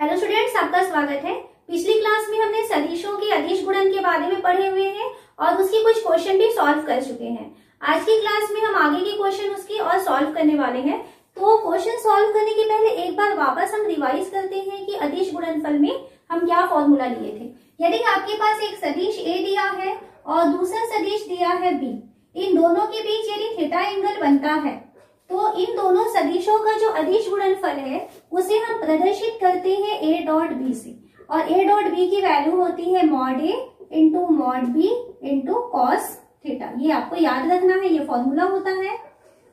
Hello students, आपका स्वागत है। पिछली क्लास में हमने सदिशों के अदिश गुणन के बारे में पढ़े हुए हैं और उसके कुछ क्वेश्चन भी सॉल्व कर चुके हैं। आज की क्लास में हम आगे के क्वेश्चन उसके और सॉल्व करने वाले हैं। तो क्वेश्चन सॉल्व करने के पहले एक बार वापस हम रिवाइज करते हैं कि अदिश गुणनफल में हम क्या फॉर्मूला लिए थे। यदि आपके पास एक सदिश ए दिया है और दूसरा सदिश दिया है बी, इन दोनों के बीच यदि थीटा एंगल बनता है तो इन दोनों सदिशों का जो अदिश गुणनफल है उसे हम प्रदर्शित करते हैं ए डॉट बी से, और ए डॉट बी की वैल्यू होती है mod A into mod B into cos theta. ये आपको याद रखना है, ये फॉर्मूला होता है।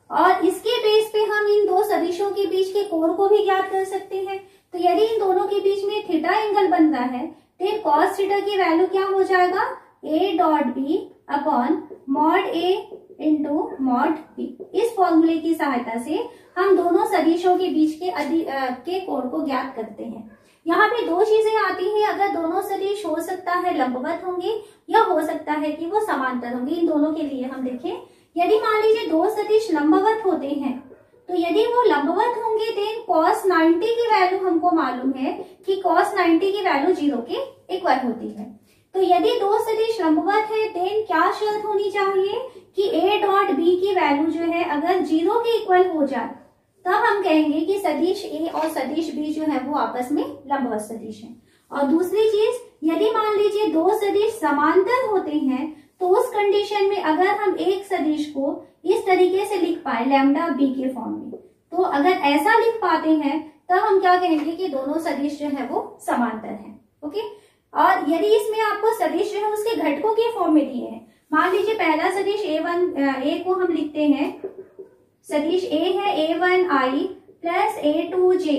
और इसके बेस पे हम इन दो सदिशों के बीच के कोण को भी ज्ञात कर सकते हैं। तो यदि इन दोनों के बीच में थीटा एंगल बन रहा है तो कॉस थीटा की वैल्यू क्या हो जाएगा, A dot B upon mod A into mod B. इस फॉर्मूले की सहायता से हम दोनों सदिशों के बीच के कोण को ज्ञात करते हैं। यहाँ पे दो चीजें आती हैं, अगर दोनों सदिश हो सकता है लंबवत होंगे या हो सकता है कि वो समांतर होंगे। इन दोनों के लिए हम देखें, यदि मान लीजिए दो सदिश लंबवत होते हैं तो यदि वो लंबवत होंगे देन cos 90 की वैल्यू हमको मालूम है कि cos 90 की वैल्यू 0 के इक्वल होती है। तो यदि दो सदिश लंबवत है देन क्या शर्त होनी चाहिए कि a डॉट बी की वैल्यू जो है अगर 0 के इक्वल हो जाए तब हम कहेंगे कि सदिश a और सदिश b जो है वो आपस में लंबवत सदिश है। और दूसरी चीज, यदि मान लीजिए दो सदिश समांतर होते हैं तो उस कंडीशन में अगर हम एक सदिश को इस तरीके से लिख पाए लैम्डा बी के फॉर्म में, तो अगर ऐसा लिख पाते हैं तब हम क्या कहेंगे कि दोनों सदिश जो है वो समांतर हैं। ओके, और यदि इसमें आपको सदिश जो है उसके घटकों के फॉर्म में दिए हैं, मान लीजिए पहला सदिश ए को हम लिखते हैं, सदिश ए है a1i plus a2j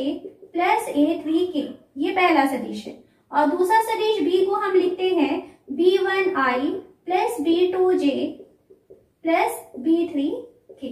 plus a3k, ये पहला सदिश है। और दूसरा सदिश बी को हम लिखते हैं b1i plus b2j plus b3k,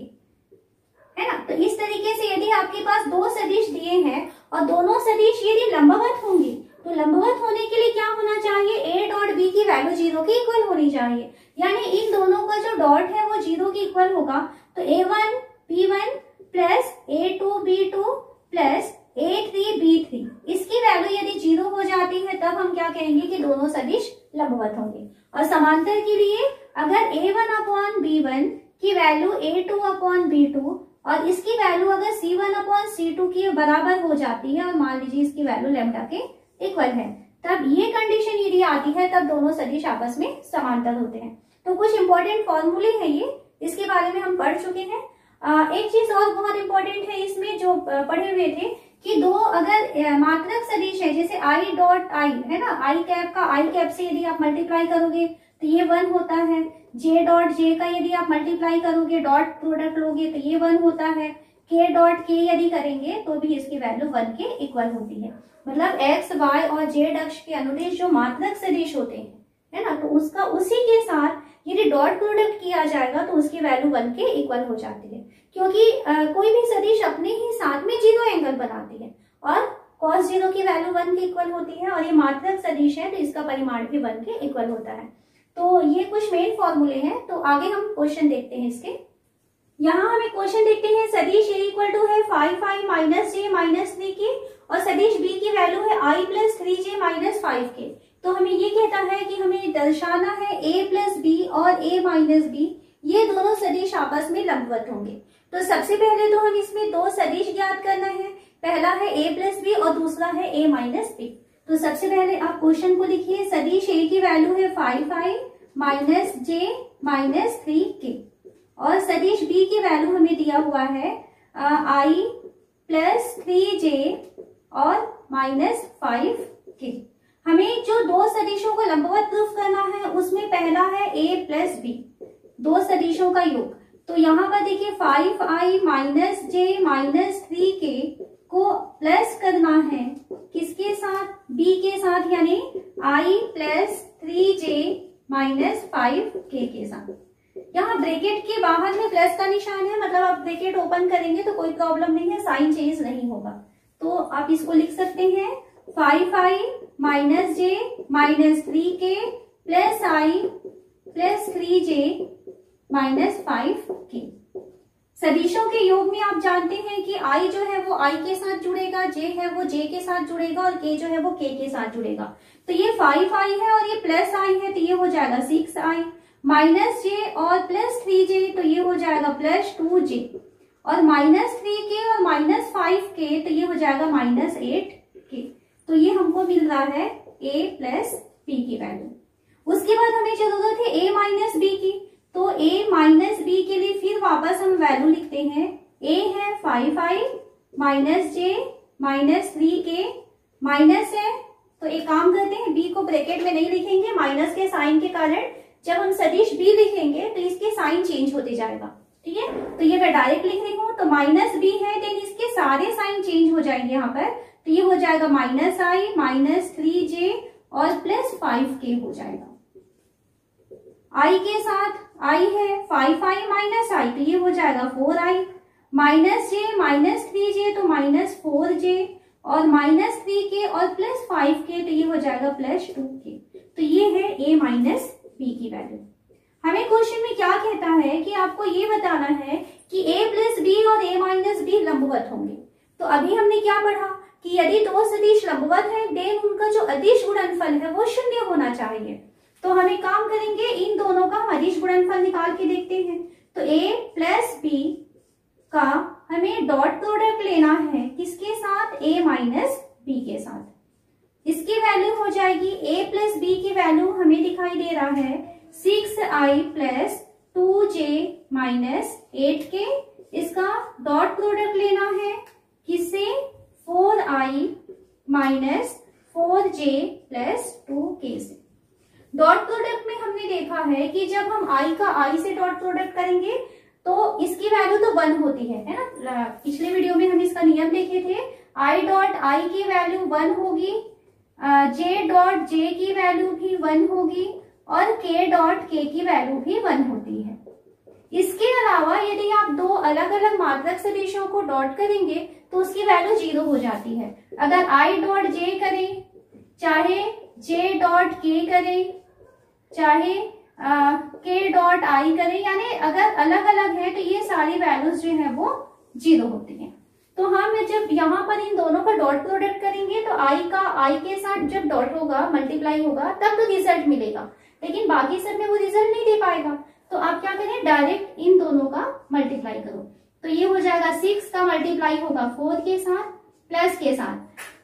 है ना। तो इस तरीके से यदि आपके पास दो सदिश दिए हैं और दोनों सदिश यदि लंबवत होंगे तो लंबवत होने के लिए क्या होना चाहिए, a डॉट b की वैल्यू 0 के इक्वल होनी चाहिए। यानी इन दोनों का जो डॉट है वो 0 के इक्वल होगा। तो a1 b1 plus a2 b2 plus a3 b3, इसकी वैल्यू यदि 0 हो जाती है तब हम क्या कहेंगे कि दोनों सदिश लंबवत होंगे। और समांतर के लिए अगर a1 अपॉन b1 की वैल्यू a2 अपॉन b2 और इसकी वैल्यू अगर c1 अपॉन c2 की बराबर हो जाती है और मान लीजिए इसकी वैल्यू लैम्डा के इक्वल है, तब ये कंडीशन यदि आती है तब दोनों सदिश आपस में समांतर होते हैं। तो कुछ इंपॉर्टेंट फॉर्मूले हैं ये, इसके बारे में हम पढ़ चुके हैं। एक चीज और बहुत इंपॉर्टेंट है इसमें जो पढ़े हुए थे कि दो अगर मात्रक सदिश है, जैसे i डॉट i है ना, i कैप का i कैप से यदि आप मल्टीप्लाई करोगे तो ये 1 होता है। j डॉट j का यदि आप मल्टीप्लाई करोगे, डॉट प्रोडक्ट लोगे तो ये 1 होता है। k डॉट k यदि करेंगे तो भी इसकी वैल्यू 1 के इक्वल होती है। मतलब x y और z अक्ष के अनुदिश जो मात्रक सदिश होते हैं, है ना, तो उसका उसी के साथ यदि डॉट प्रोडक्ट किया जाएगा तो उसकी वैल्यू 1 के इक्वल हो जाती है, क्योंकि कोई भी सदिश अपने ही साथ में 0 एंगल बनाती है और cos 0 की वैल्यू 1 के इक्वल होती है। और ये मात्रक सदिश है तो इसका परिमाण भी 1 के इक्वल होता है। तो ये कुछ मेन फॉर्मूले हैं। तो आगे हम क्वेश्चन देखते हैं इसके। यहाँ हमें क्वेश्चन देखते हैं, सदिश a इक्वल टू है 5i minus j minus 3k और सदिश b की वैल्यू है i plus 3j minus 5k। तो हमें ये कहता है कि हमें दर्शाना है a प्लस b और a माइनस b, ये दोनों सदिश आपस में लंबवत होंगे। तो सबसे पहले तो हम इसमें दो सदिश ज्ञात करना है, पहला है a प्लस b और दूसरा है a माइनस b। तो सबसे पहले आप क्वेश्चन को लिखिए, सदिश a की वैल्यू है 5i minus j minus 3k और सदिश b की वैल्यू हमें दिया हुआ है i प्लस 3j और माइनस 5k। हमें जो दो सदिशों को लंबवत प्रूफ करना है उसमें पहला है a प्लस b, दो सदिशों का योग। तो यहाँ पर देखिए 5i minus j minus 3k को प्लस करना है किसके साथ, b के साथ, यानी i plus 3j minus 5k के साथ। यहाँ ब्रैकेट के बाहर में प्लस का निशान है, मतलब आप ब्रैकेट ओपन करेंगे तो कोई प्रॉब्लम नहीं है, साइन चेंज नहीं होगा। तो आप इसको लिख सकते हैं 5i minus j minus 3k plus i plus 3j minus 5k। सदिशों के योग में आप जानते हैं कि i जो है वो i के साथ जुड़ेगा, j है वो j के साथ जुड़ेगा और k जो है वो k के साथ जुड़ेगा। तो ये 5i है और ये प्लस i है, तो ये हो जाएगा 6i माइनस j और प्लस 3j, तो ये हो जाएगा प्लस 2j और माइनस 3k और माइनस 5k, तो ये हो जाएगा माइनस 8k। तो ये हमको मिल रहा है a प्लस b की वैल्यू। उसके बाद हमें जरूरत है a माइनस b की, तो a माइनस b के लिए फिर वापस हम वैल्यू लिखते हैं। a है 5i minus j minus 3k minus है, तो एक काम करते हैं b को ब्रैकेट में नहीं लिखेंगे माइनस के साइन के कारण, जब हम सदिश b लिखेंगे तो इसके साइन चेंज होते जाएगा, ठीक है। तो ये मैं डायरेक्ट लिख रही हूँ, तो माइनस b है, देन इसके सारे साइन चेंज हो जाएंगे यहाँ पर, तो ये हो जाएगा माइनस i माइनस 3j और प्लस 5k हो जाएगा। i के साथ i है 5i माइनस i, तो ये हो जाएगा 4i minus j minus 3j, तो माइनस 4j और माइनस 3k और प्लस 5k, तो ये हो जाएगा प्लस 2k। तो ये है a माइनस b की वैल्यू। हमें क्वेश्चन में क्या कहता है कि आपको ये बताना है कि a प्लस b और a माइनस b लंबवत होंगे। तो अभी हमने क्या पढ़ा कि यदि दो सदिश लंबवत है देन उनका जो अदिश गुणनफल है वो शून्य होना चाहिए। तो हम एक काम करेंगे, इन दोनों का अदिश गुणनफल निकाल के देखते हैं। तो a प्लस b का हमें डॉट प्रोडक्ट लेना है, किसके साथ, a माइनस b के साथ। इसकी वैल्यू हो जाएगी a प्लस b की वैल्यू हमें दिखाई दे रहा है 6i plus 2j minus 8k। इसका डॉट प्रोडक्ट लेना है किससे, 4i minus 4j plus 2k से। डॉट प्रोडक्ट में हमने देखा है कि जब हम i का i से डॉट प्रोडक्ट करेंगे तो इसकी वैल्यू तो 1 होती है ना। पिछले वीडियो में हम इसका नियम देखे थे, i डॉट i की वैल्यू 1 होगी, j डॉट j की वैल्यू भी 1 होगी और k डॉट k की वैल्यू भी 1 होती है। इसके अलावा यदि आप दो अलग अलग मात्रक सदिशों को डॉट करेंगे तो उसकी वैल्यू 0 हो जाती है। अगर i डॉट j करें, चाहे j डॉट k करें, चाहे k डॉट i करें, यानी अगर अलग अलग है तो ये सारी वैल्यूज जो है वो 0 होती हैं। तो हम जब यहाँ पर इन दोनों का डॉट प्रोडक्ट करेंगे तो i का i के साथ जब डॉट होगा, मल्टीप्लाई होगा, तब तो रिजल्ट मिलेगा, लेकिन बाकी सब में वो रिजल्ट नहीं दे पाएगा। तो आप क्या करें, डायरेक्ट इन दोनों का मल्टीप्लाई करो। तो ये हो जाएगा 6 का मल्टीप्लाई होगा 4 के साथ प्लस के साथ,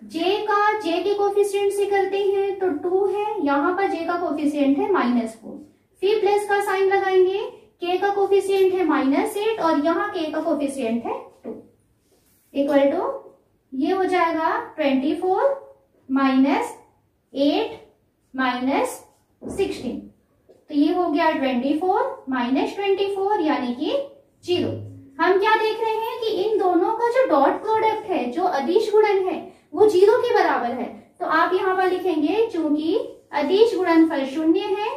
j के कोफिशिएंट से करते हैं तो 2 है, यहाँ पर j का कोफिशिएंट है -4, फिर प्लस का साइन लगाएंगे, k का कोफिशिएंट है -8 और यहाँ k का कोफिशिएंट है 2, इक्वल टू ये हो जाएगा 24 माइनस 8 माइनस 16। तो ये हो गया 24 माइनस 24 यानी कि 0। हम क्या देख रहे हैं कि इन दोनों का जो डॉट प्रोडक्ट है, जो अदिश गुणन है, वो 0 के बराबर है। तो आप यहाँ पर लिखेंगे चूंकि अदिश गुणनफल 0 है,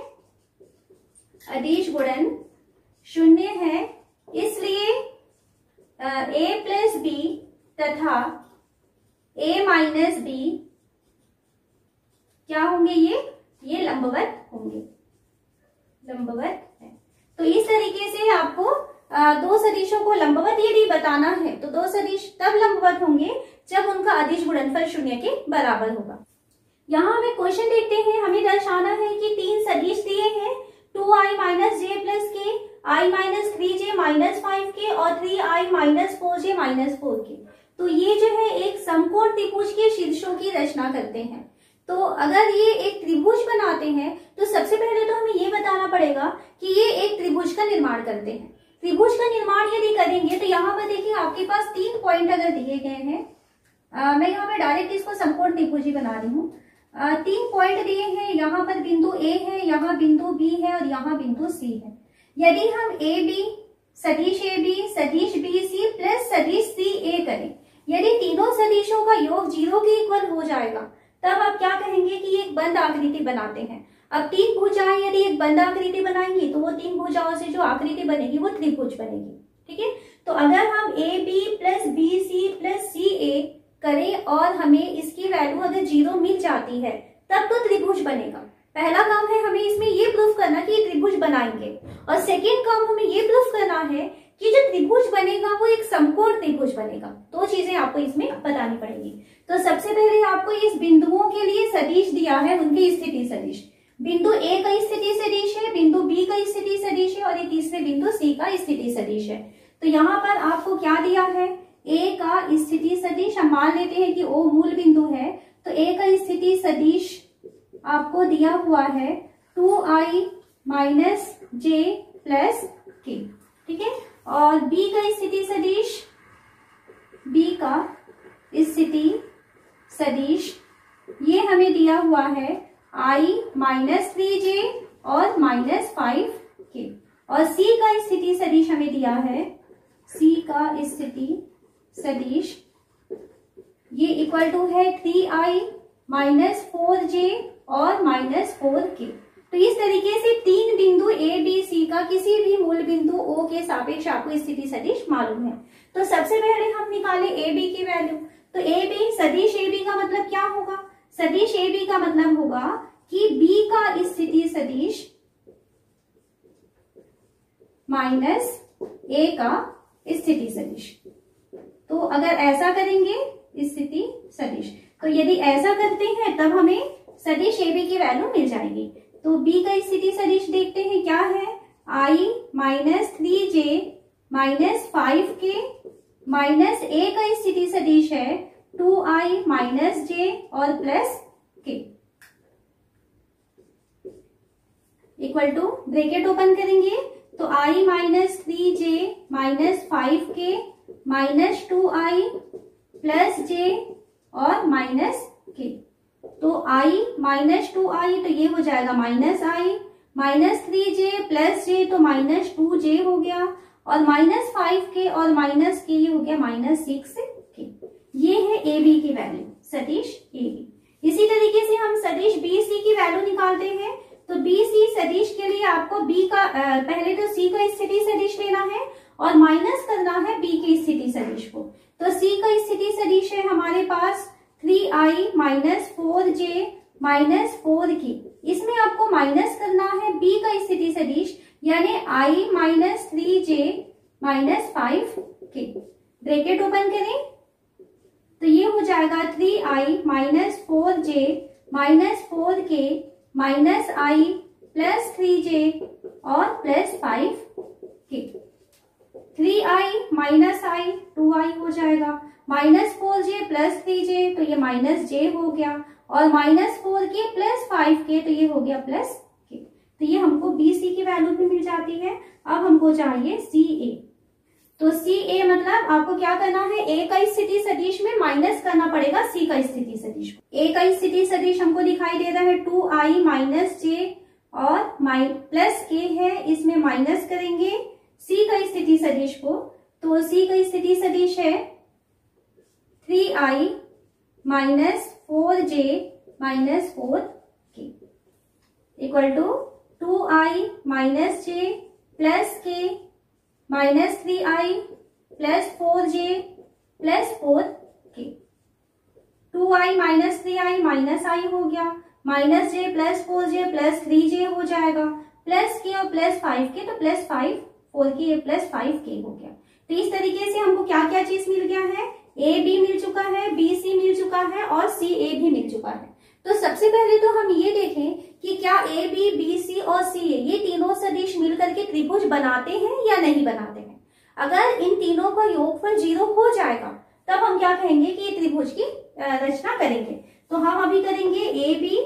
अदिश गुणन 0 है, इसलिए a प्लस b तथा a माइनस b क्या होंगे, ये लंबवत होंगे, लंबवत है। तो इस तरीके से आपको दो सदिशों को लंबवत यदि बताना है तो दो सदिश तब लंबवत होंगे जब उनका अदिश गुणनफल 0 के बराबर होगा। यहाँ हमें क्वेश्चन देखते हैं, हमें दर्शाना है कि 3 सदिश दिए हैं 2i minus j plus k, i minus 3j minus 5k और 3i minus 4j minus 4k। तो ये जो है एक समकोण त्रिभुज के शीर्षों की रचना करते हैं। तो अगर ये एक त्रिभुज बनाते हैं तो सबसे पहले तो हमें ये बताना पड़ेगा कि ये एक त्रिभुज का निर्माण करते हैं। त्रिभुज का निर्माण यदि करेंगे तो यहाँ पर देखिए आपके पास 3 पॉइंट अगर दिए गए हैं, मैं यहाँ पे डायरेक्ट इसको समकोण त्रिभुज ही बना रही हूँ। 3 पॉइंट दिए हैं, यहाँ पर बिंदु A है, यहाँ बिंदु B है और यहाँ बिंदु C है। यदि हम AB सदिश AB सदिश BC प्लस सदिश CA करें, यदि तीनों सदिशों का योग 0 के इक्वल हो जाएगा तब आप क्या कहेंगे कि एक बंद आकृति बनाते हैं। अब 3 भुजाएं यदि एक बंद आकृति बनाएंगी तो वो 3 भुजाओं से जो आकृति बनेगी वो त्रिभुज बनेगी, ठीक है। तो अगर हम AB plus BC plus CA करें और हमें इसकी वैल्यू अगर 0 मिल जाती है तब तो त्रिभुज बनेगा। पहला काम है हमें इसमें ये प्रूफ करना कि त्रिभुज बनाएंगे, और सेकेंड काम हमें ये प्रूफ करना है कि जो त्रिभुज बनेगा वो एक समकोण त्रिभुज बनेगा। दो चीजें आपको इसमें बतानी पड़ेगी। तो सबसे पहले आपको इस बिंदुओं के लिए सदिश दिया है, उनकी स्थिति सदिश। बिंदु ए का स्थिति सदिश है, बिंदु बी का स्थिति सदिश है और ये तीसरे बिंदु सी का स्थिति सदिश है। तो यहाँ पर आपको क्या दिया है, ए का स्थिति सदिश। हम मान लेते हैं कि ओ मूल बिंदु है, तो ए का स्थिति सदिश आपको दिया हुआ है 2i माइनस जे प्लस के, ठीक है। और बी का स्थिति सदिश, बी का स्थिति सदिश ये हमें दिया हुआ है i माइनस 3j और माइनस 5k। और सी का स्थिति सदिश हमें दिया है, सी का स्थिति सदिश ये इक्वल टू है 3i माइनस 4j और माइनस 4k। तो इस तरीके से तीन बिंदु ए बी सी का किसी भी मूल बिंदु ओ के सापेक्ष आपको स्थिति सदिश मालूम है। तो सबसे पहले हम निकाले ए बी की वैल्यू। तो ए बी सदिश ए बी का मतलब क्या होगा, सदिश ए बी का मतलब होगा कि बी का स्थिति सदिश माइनस ए का स्थिति सदिश। तो अगर ऐसा करेंगे स्थिति सदिश, तो यदि ऐसा करते हैं तब हमें सदिश ए बी की वैल्यू मिल जाएगी। तो बी का स्थिति सदिश देखते हैं क्या है, i minus 3j minus 5k minus A का स्थिति सदिश है 2i माइनस j और plus k equal to bracket open करेंगे तो i minus 3j minus 5k minus 2i plus j और माइनस k। तो i माइनस 2i तो ये हो जाएगा minus i, minus 3j plus j तो माइनस 2j हो गया और माइनस 5k और माइनस k ये हो गया माइनस 6k। ये है ए बी की वैल्यू, सदिश ए बी। इसी तरीके से हम सदिश बी सी की वैल्यू निकालते हैं। तो बी सी सदिश के लिए आपको बी का पहले तो सी का स्थिति सदिश लेना है और माइनस करना है बी की स्थिति सदिश को। तो सी का स्थिति सदिश है हमारे पास 3i minus 4j minus 4k। इसमें आपको माइनस करना है बी का स्थिति सदिश यानी i minus 3j minus 5k। Bracket open करें तो ये हो जाएगा 3i minus 4j minus 4k minus i plus 3j और plus 5k। 3i minus i 2i हो जाएगा, माइनस 4j प्लस 3j तो ये माइनस j हो गया और माइनस 4k प्लस 5k तो ये हो गया प्लस k। तो ये हमको बी सी की वैल्यू भी मिल जाती है। अब हमको चाहिए सी ए। तो सी ए मतलब आपको क्या करना है, ए का स्थिति सदिश में माइनस करना पड़ेगा सी का स्थिति सदिश को। ए का स्थिति सदिश हमको दिखाई दे रहा है 2i माइनस j और प्लस k है, इसमें माइनस करेंगे सी का स्थिति सदिश को। तो सी का स्थिति सदिश है 3i minus 4j minus 4k equal to 2i minus j plus k minus 3i plus 4j plus 4k। 2i minus 3i minus i हो गया, minus j plus 4j plus 3j हो जाएगा, प्लस k और plus 5k तो plus 4k plus 5k हो गया। तो इस तरीके से हमको क्या क्या चीज मिल गया है, ए बी मिल चुका है, बी सी मिल चुका है और सी ए भी मिल चुका है। तो सबसे पहले तो हम ये देखें कि क्या ए बी सी और सी ए ये तीनों सदिश मिलकर के त्रिभुज बनाते हैं या नहीं बनाते हैं। अगर इन तीनों का योगफल 0 हो जाएगा तब हम क्या कहेंगे कि ये त्रिभुज की रचना करेंगे। तो हम अभी करेंगे A B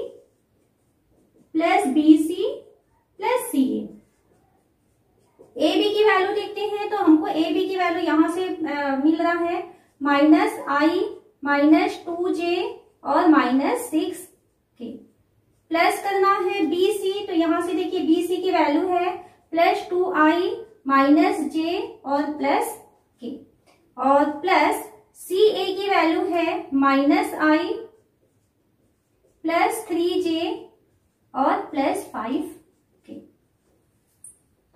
plus B C plus C A B की वैल्यू देखते हैं। तो हमको ए बी की वैल्यू यहां से मिल रहा है माइनस i माइनस 2j और माइनस 6k। प्लस करना है बी सी, तो यहां से देखिए बी सी की वैल्यू है प्लस 2i माइनस j और प्लस k और प्लस सी ए की वैल्यू है माइनस i प्लस 3j और प्लस 5k।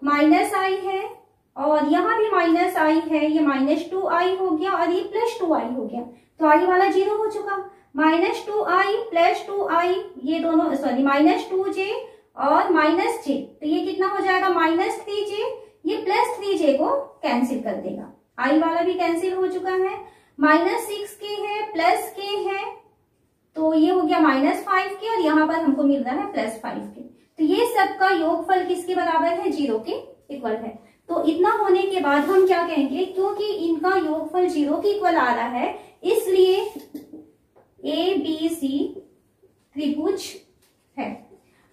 माइनस i है और यहाँ भी माइनस i है, ये माइनस 2i हो गया और ये प्लस 2i हो गया। तो i वाला 0 हो चुका, माइनस 2i प्लस 2i ये दोनों माइनस 2j और माइनस j तो ये कितना हो जाएगा माइनस 3j, ये प्लस 3j को कैंसिल कर देगा, i वाला भी कैंसिल हो चुका है, -6k है प्लस k है, तो ये हो गया -5k और यहाँ पर हमको मिल रहा है +5k। तो ये सबका योगफल किसके बराबर है, 0 के इक्वल है। तो इतना होने के बाद हम क्या कहेंगे, क्योंकि इनका योगफल 0 के इक्वल आ रहा है, इसलिए ABC त्रिभुज है।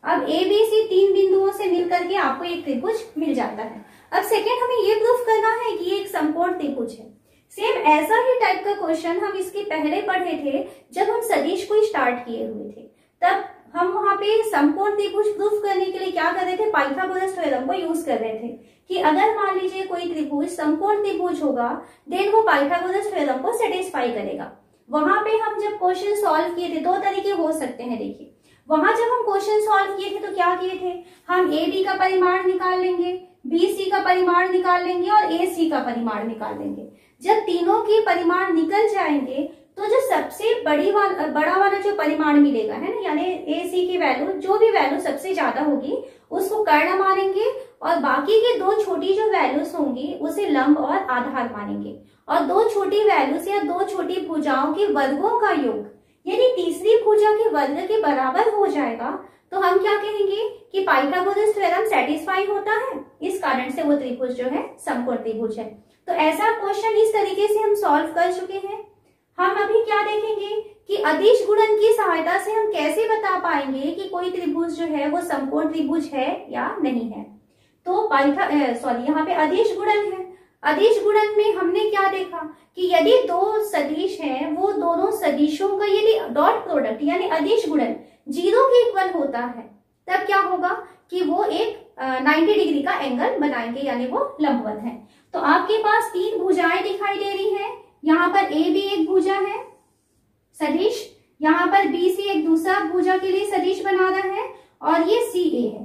अब ABC 3 बिंदुओं से मिलकर के आपको एक त्रिभुज मिल जाता है। अब सेकेंड हमें ये प्रूफ करना है कि ये एक समकोण त्रिभुज है। सेम ऐसा ही टाइप का क्वेश्चन हम इसके पहले पढ़े थे जब हम सदिश को स्टार्ट किए हुए थे। तब हम वहां पे समकोण त्रिभुज प्रूफ करने के लिए क्या कर रहे थे, पाइथागोरस थ्योरम को यूज कर रहे थे कि अगर मान लीजिए कोई त्रिभुज समकोण त्रिभुज होगा देन वो पाइथागोरस थ्योरम को सेटिस्फाई करेगा। वहां पे हम जब क्वेश्चन सॉल्व किए थे, दो तरीके हो सकते हैं। देखिए वहां जब हम क्वेश्चन सॉल्व किए थे तो क्या किए थे, हम AB का परिमाण निकाल लेंगे, BC का परिमाण निकाल लेंगे और AC का परिमाण निकाल लेंगे। जब तीनों के परिमाण निकल जाएंगे तो जो सबसे बड़ा वाला जो परिमाण मिलेगा है ना, यानी AC की वैल्यू, जो भी वैल्यू सबसे ज्यादा होगी उसको कर्ण मानेंगे और बाकी के दो छोटी जो वैल्यूज होंगी उसे लंब और आधार मानेंगे। और दो छोटी वैल्यूज या दो छोटी भुजाओं के वर्गों का योग यदि तीसरी भुजा के वर्ग के बराबर हो जाएगा तो हम क्या कहेंगे कि पाइथागोरस थ्योरम सेटिस्फाई होता है। इस कारण से वो त्रिभुज जो है समकोण त्रिभुज है। तो ऐसा क्वेश्चन इस तरीके से हम सॉल्व कर चुके हैं। हम अभी क्या देखेंगे कि अदिश गुणन की सहायता से हम कैसे बता पाएंगे कि कोई त्रिभुज जो है वो समकोण त्रिभुज है या नहीं है। तो यहाँ पे अदिश गुणन है। अदिश गुणन में हमने क्या देखा कि यदि दो सदिश हैं वो दोनों सदिशों का यदि डॉट प्रोडक्ट यानी अदिश गुणन 0 के इक्वल होता है तब क्या होगा कि वो एक 90 डिग्री का एंगल बनाएंगे, यानी वो लंबवत है। तो आपके पास 3 भुजाएं दिखाई दे रही हैं। यहाँ पर AB एक भुजा है सदिश, यहाँ पर BC एक दूसरा भुजा के लिए सदिश बना रहा है और ये CA है।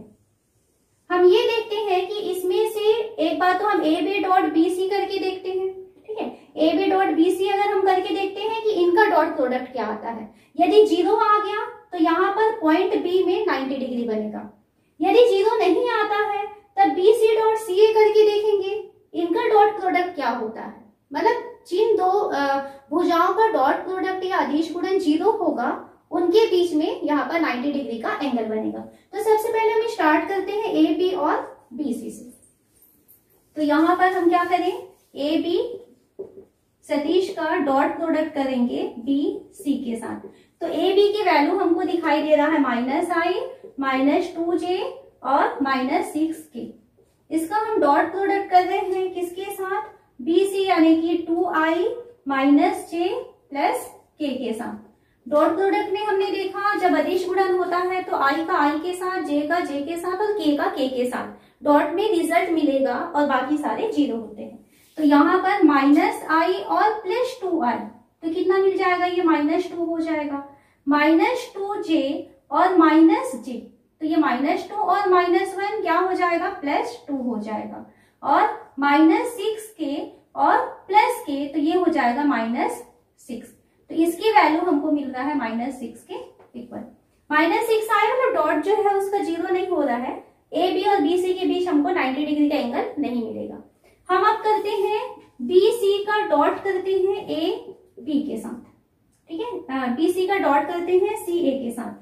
हम ये देखते हैं कि इसमें से एक बार तो हम AB डॉट BC करके देखते हैं, ठीक है। AB डॉट BC अगर हम करके देखते हैं कि इनका डॉट प्रोडक्ट क्या आता है। यदि 0 आ गया तो यहाँ पर पॉइंट B में 90 डिग्री बनेगा। यदि 0 नहीं आता है तब BC डॉट CA करके देखेंगे इनका डॉट प्रोडक्ट क्या होता है। मतलब जिन दो भुजाओं का डॉट प्रोडक्ट या अदिश गुणन 0 होगा उनके बीच में यहाँ पर 90 डिग्री का एंगल बनेगा। तो सबसे पहले हम स्टार्ट करते हैं AB और BC से। तो यहाँ पर हम क्या करें, AB सदिश का डॉट प्रोडक्ट करेंगे BC के साथ। तो AB की वैल्यू हमको दिखाई दे रहा है -i, -2j और -6k। इसका हम डॉट प्रोडक्ट कर रहे हैं किसके साथ, BC यानी कि 2i -j + k के साथ। डॉट प्रोडक्ट में हमने देखा जब अदिश गुणन होता है तो i का i के साथ, j का j के साथ और k का k के साथ डॉट में रिजल्ट मिलेगा और बाकी सारे 0 होते हैं। तो यहाँ पर -i और +2i, तो कितना मिल जाएगा, ये -2 हो जाएगा, -2j और -j, तो ये -2 और -1 क्या हो जाएगा, +2 हो जाएगा, और -6k और +k, तो ये हो जाएगा -6। तो इसकी वैल्यू हमको मिल रहा है -6 के इक्वल। -6 आया मतलब डॉट जो है उसका 0 नहीं हो रहा है। AB और BC के बीच हमको 90 डिग्री का एंगल नहीं मिलेगा। हम अब करते हैं BC का डॉट करते हैं AB के साथ, ठीक है। BC का डॉट करते हैं CA के साथ।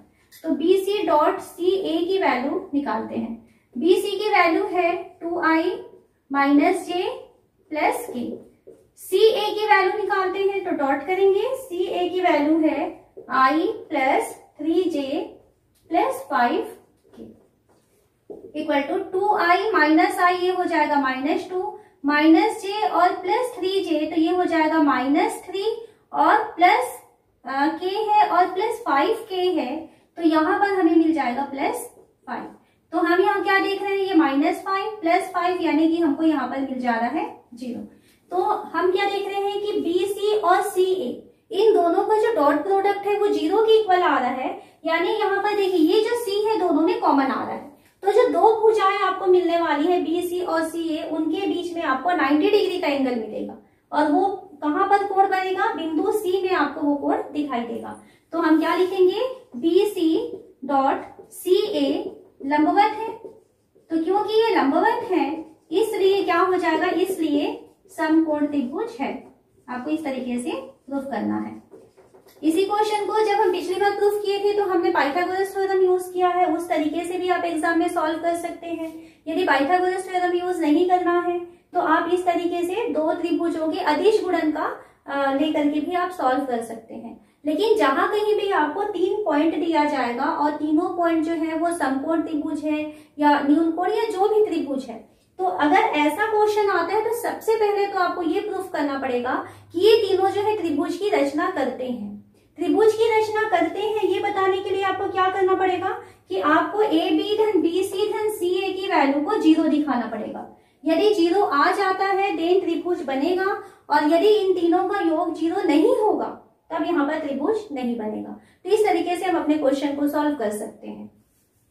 तो BC डॉट CA की वैल्यू निकालते हैं। BC की वैल्यू है 2i -j + k। CA की वैल्यू निकालते हैं तो डॉट करेंगे। CA की वैल्यू है i + 3j + 5k equal to 2i -i, ये हो जाएगा -2, -j और +3j, तो ये हो जाएगा -3 और k है और +5k है, तो यहाँ पर हमें मिल जाएगा +5। तो हम यहाँ क्या देख रहे हैं, ये -5 + 5 यानी कि हमको यहाँ पर मिल जा रहा है 0। तो हम क्या देख रहे हैं कि BC और CA इन दोनों का जो डॉट प्रोडक्ट है वो 0 के इक्वल आ रहा है, यानी यहाँ पर देखिए ये जो C है दोनों में कॉमन आ रहा है। तो जो दो भुजाएं आपको मिलने वाली है BC और CA, उनके बीच में आपको 90 डिग्री का एंगल मिलेगा और वो कहाँ पर कोण बनेगा, बिंदु C में आपको वो कोण दिखाई देगा। तो हम क्या लिखेंगे, BC डॉट CA लंबवत है। तो क्योंकि ये लंबवत है इसलिए क्या हो जाएगा, इसलिए समकोण त्रिभुज है। आपको इस तरीके से प्रूफ करना है। इसी क्वेश्चन को जब हम पिछली बार प्रूफ किए थे तो हमने पाइथागोरस थ्योरम यूज किया है, उस तरीके से भी आप एग्जाम में सॉल्व कर सकते हैं। यदि पाइथागोरस थ्योरम यूज नहीं करना है तो आप इस तरीके से दो त्रिभुजों के अदिश गुणन का लेकर के भी आप सॉल्व कर सकते हैं। लेकिन जहां कहीं भी आपको 3 पॉइंट दिया जाएगा और तीनों पॉइंट जो है वो समकोण त्रिभुज है या न्यूनकोण या जो भी त्रिभुज है, तो अगर ऐसा क्वेश्चन आता है तो सबसे पहले तो आपको ये प्रूफ करना पड़ेगा कि ये तीनों जो है त्रिभुज की रचना करते हैं। त्रिभुज की रचना करते हैं ये बताने के लिए आपको क्या करना पड़ेगा कि आपको ए बी धन बी सी धन सी ए की वैल्यू को 0 दिखाना पड़ेगा। यदि 0 आ जाता है देन त्रिभुज बनेगा, और यदि इन तीनों का योग 0 नहीं होगा तब यहाँ पर त्रिभुज नहीं बनेगा। तो इस तरीके से हम अपने क्वेश्चन को सॉल्व कर सकते हैं।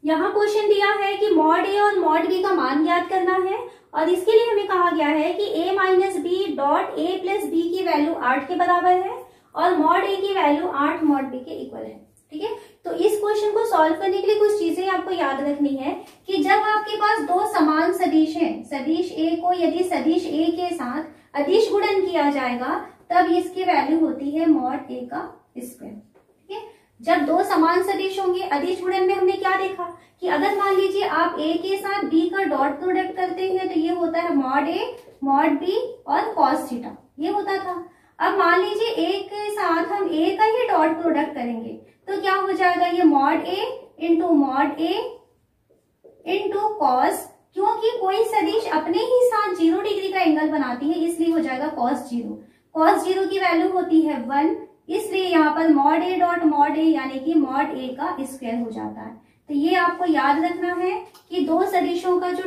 यहाँ क्वेश्चन दिया है कि मॉड ए और मॉड बी का मान ज्ञात करना है, और इसके लिए हमें कहा गया है कि a minus B dot A plus B की वैल्यू 8 के बराबर है और मॉड ए की वैल्यू 8 मॉड बी के इक्वल है। ठीक है, तो इस क्वेश्चन को सॉल्व करने के लिए कुछ चीजें आपको याद रखनी है कि जब आपके पास दो समान सदिश हैं, सदिश ए को यदि सदिश ए के साथ अदिश गुणन किया जाएगा तब इसकी वैल्यू होती है मॉड ए का स्क्वायर। ठीक है, जब दो समान सदिश होंगे अदिश गुणन में हमने क्या देखा कि अगर मान लीजिए आप ए के साथ बी का डॉट प्रोडक्ट करते हैं तो ये होता है मॉड ए मॉड बी और कॉस थीटा, ये होता था। अब मान लीजिए ए के साथ हम ए का ही डॉट प्रोडक्ट करेंगे तो क्या हो जाएगा, ये mod A into mod A into cos, क्योंकि कोई सदिश अपने ही साथ 0 डिग्री का एंगल बनाती है इसलिए हो जाएगा कॉस 0। कॉस 0 की वैल्यू होती है 1, इसलिए यहाँ पर मॉड ए डॉट मॉड ए यानी कि मॉड ए का स्क्वायर हो जाता है। तो ये आपको याद रखना है कि दो सदिशों का जो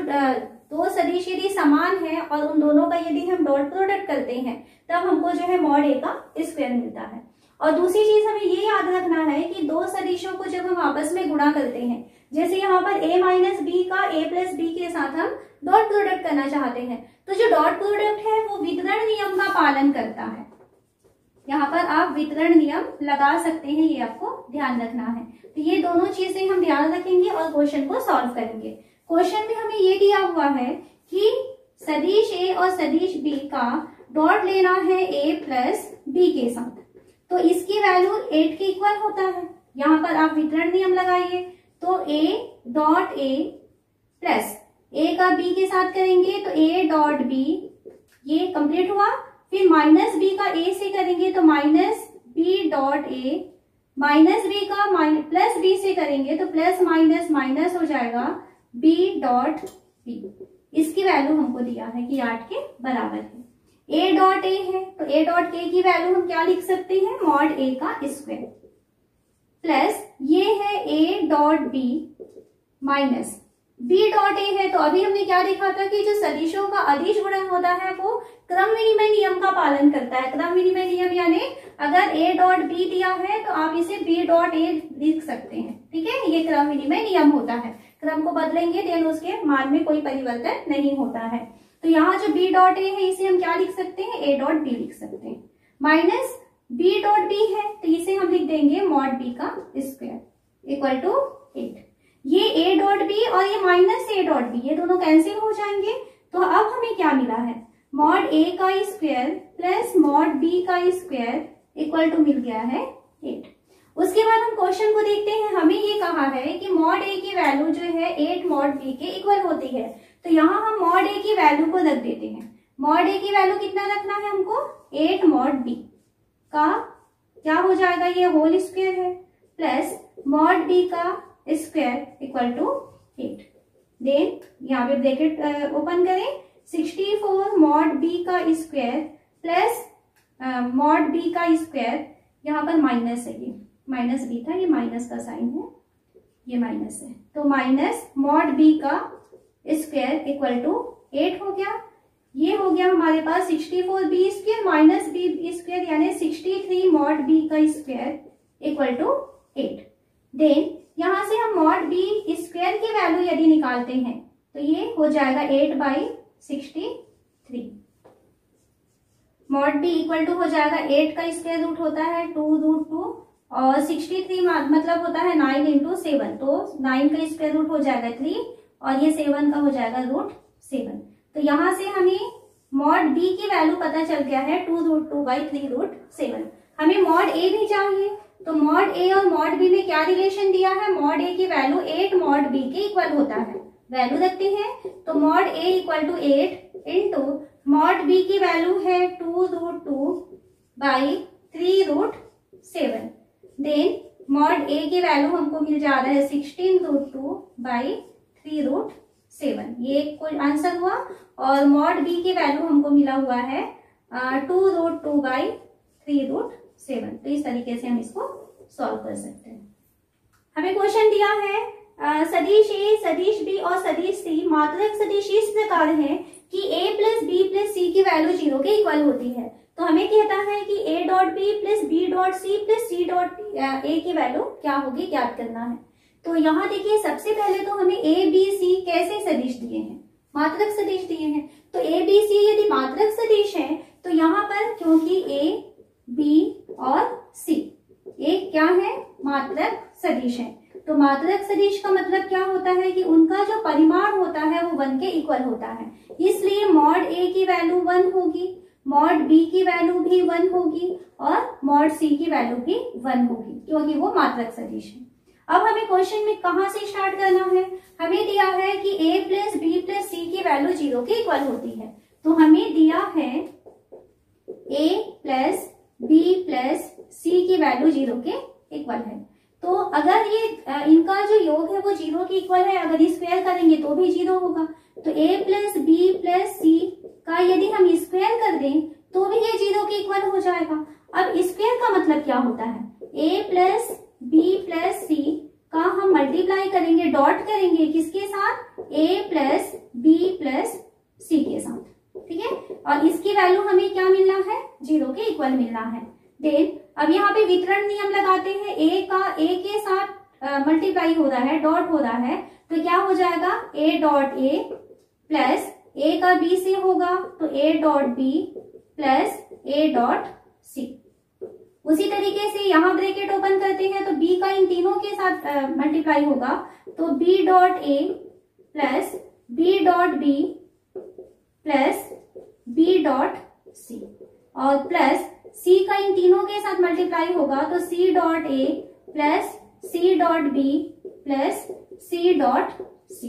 दो सदिश यदि समान है और उन दोनों का यदि हम डॉट प्रोडक्ट करते हैं तब हमको जो है मॉड ए का स्क्वायर मिलता है। और दूसरी चीज हमें ये याद रखना है कि दो सदिशों को जब हम आपस में गुणा करते हैं, जैसे यहाँ पर a माइनस बी का a प्लस बी के साथ हम डॉट प्रोडक्ट करना चाहते हैं, तो जो डॉट प्रोडक्ट है वो वितरण नियम का पालन करता है। यहाँ पर आप वितरण नियम लगा सकते हैं, ये आपको ध्यान रखना है। तो ये दोनों चीजें हम ध्यान रखेंगे और क्वेश्चन को सॉल्व करेंगे। क्वेश्चन में हमें ये दिया हुआ है कि सदिश ए और सदिश बी का डॉट लेना है a प्लस बी के साथ, तो इसकी वैल्यू 8 के इक्वल होता है। यहाँ पर आप वितरण नियम लगाइए, तो a dot a plus a का b के साथ करेंगे तो a डॉट b, ये कंप्लीट हुआ। फिर माइनस b का a से करेंगे तो minus b dot a, minus b का प्लस b से करेंगे तो प्लस माइनस माइनस हो जाएगा b डॉट b। इसकी वैल्यू हमको दिया है कि 8 के बराबर है। a डॉट a है तो a डॉट a की वैल्यू हम क्या लिख सकते हैं, मॉड a का स्क्वायर, प्लस ये है a dot b minus b dot a है। तो अभी हमने क्या देखा था कि जो सदिशों का अदिश गुणन होता है वो क्रम विनिमय नियम का पालन करता है। क्रम विनिमय नियम यानी अगर a डॉट b दिया है तो आप इसे b डॉट a लिख सकते हैं। ठीक है, ये क्रम विनिमय नियम होता है। क्रम को बदलेंगे देन उसके मान में कोई परिवर्तन नहीं होता है। तो यहाँ जो b डॉट a है इसे हम क्या लिख सकते हैं, a डॉट b लिख सकते हैं। माइनस b डॉट b है तो इसे हम लिख देंगे मॉड b का स्क्वायर इक्वल टू 8। ये a डॉट b और ये माइनस a डॉट b ये दोनों कैंसिल हो जाएंगे। तो अब हमें क्या मिला है, मॉड a का स्क्वायर प्लस मॉड b का स्क्वायर इक्वल टू मिल गया है 8। उसके बाद हम क्वेश्चन को देखते हैं। हमें ये कहा है कि मॉड a की वैल्यू जो है 8 मॉड b के इक्वल होती है, तो यहाँ हम मॉड a की वैल्यू को रख देते हैं। मॉड a की वैल्यू कितना रखना है हमको, 8 मॉड b का क्या हो जाएगा, ये होल स्क्वायर है, प्लस मॉड b का स्क्वायर इक्वल टू 8। देन यहाँ पे ब्रैकेट ओपन करें, 64 मॉड b का स्क्वायर प्लस मॉड b का स्क्वायर, यहाँ पर माइनस है, ये माइनस b था, ये माइनस का साइन है, ये माइनस है, तो माइनस मॉड b का स्क्वायर इक्वल टू 8 हो गया। ये हो गया हमारे पास 64 b square minus b square यानी 63 मॉड b का स्क्वायर इक्वल टू 8। देन यहाँ से हम मॉड b स्क्वायर की वैल्यू यदि निकालते हैं तो ये हो जाएगा 8/63। मॉड b इक्वल टू हो जाएगा 8 का स्क्वायर रूट होता है 2√2 और 63 मतलब होता है 9 इंटू 7, तो 9 का स्क्वायर रूट हो जाएगा 3 और ये 7 का हो जाएगा √7। तो यहाँ से हमें मॉड बी की वैल्यू पता चल गया है 2√2/3√7। हमें मॉड ए भी चाहिए, तो मॉड ए और मॉड बी में क्या रिलेशन दिया है, मॉड ए की वैल्यू 8 मॉड बी के इक्वल होता है। वैल्यू रखते हैं तो mod A equal to 8 into mod B की वैल्यू है 2√2/3√7। देन मॉड ए की वैल्यू हमको मिल जा रहा है 16√2/3√7। ये कोई आंसर हुआ। और मॉड बी की वैल्यू हमको मिला हुआ है 2√2/3√7। तो इस तरीके से हम इसको सॉल्व कर सकते हैं। हमें क्वेश्चन दिया है सदिश ए, सदिश बी और सदिश सी मात्रक सदिश इस प्रकार है कि a प्लस बी प्लस सी की वैल्यू 0 के इक्वल होती है। तो हमें कहता है कि a dot B plus B dot C plus C dot A की वैल्यू क्या होगी ज्ञात करना है। तो यहाँ देखिए सबसे पहले तो हमें a b c कैसे सदिश दिए हैं, मात्रक सदिश दिए हैं। तो a b c यदि मात्रक सदिश है तो यहाँ पर क्योंकि a b और c एक क्या है, मात्रक सदिश है, तो मात्रक सदिश का मतलब क्या होता है कि उनका जो परिमाण होता है वो 1 के इक्वल होता है। इसलिए मॉड ए की वैल्यू 1 होगी, मॉड बी की वैल्यू भी 1 होगी और मॉड सी की वैल्यू भी 1 होगी, क्योंकि वो मात्रक सदिश है। अब हमें क्वेश्चन में कहाँ से स्टार्ट करना है, हमें दिया है कि a प्लस बी प्लस सी की वैल्यू 0 के इक्वल होती है। तो हमें दिया है a प्लस बी प्लस सी की वैल्यू 0 के इक्वल है। तो अगर ये इनका जो योग है वो 0 के इक्वल है, अगर स्क्वायर करेंगे तो भी 0 होगा। तो a प्लस बी प्लस सी का यदि हम स्क्वायर कर दें तो भी ये 0 के इक्वल हो जाएगा। अब स्क्वायर का मतलब क्या होता है, a प्लस बी प्लस सी का हम मल्टीप्लाई करेंगे, डॉट करेंगे किसके साथ, a प्लस बी प्लस सी के साथ, ठीक है। और इसकी वैल्यू हमें क्या मिलना है, 0 के इक्वल मिलना है। देन अब यहाँ पे वितरण नियम लगाते हैं, a का a के साथ मल्टीप्लाई हो रहा है, डॉट हो रहा है, तो क्या हो जाएगा a dot a plus a का b से होगा तो a dot b plus a dot c। उसी तरीके से यहाँ ब्रैकेट ओपन करते हैं तो b का इन तीनों के साथ मल्टीप्लाई होगा तो b dot a plus b dot b plus b dot c और प्लस c का इन तीनों के साथ मल्टीप्लाई होगा तो c dot a plus c dot b plus c dot c।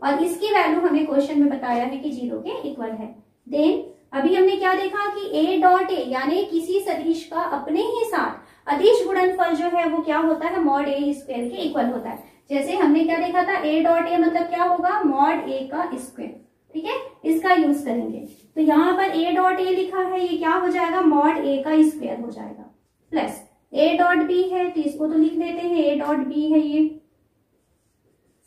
और इसकी वैल्यू हमें क्वेश्चन में बताया है कि 0 के इक्वल है। देन अभी हमने क्या देखा कि a डॉट a यानी किसी सदिश का अपने ही साथ अदिश गुणनफल जो है वो क्या होता है, मॉड a स्क्वायर के इक्वल होता है। जैसे हमने क्या देखा था, a डॉट a मतलब क्या होगा, मॉड a का स्क्वायर, ठीक है, इसका यूज करेंगे। तो यहाँ पर a डॉट a लिखा है, ये क्या हो जाएगा, मॉड a का स्क्वायर हो जाएगा, प्लस a डॉट b है तो इसको तो लिख देते हैं, a डॉट b है ये,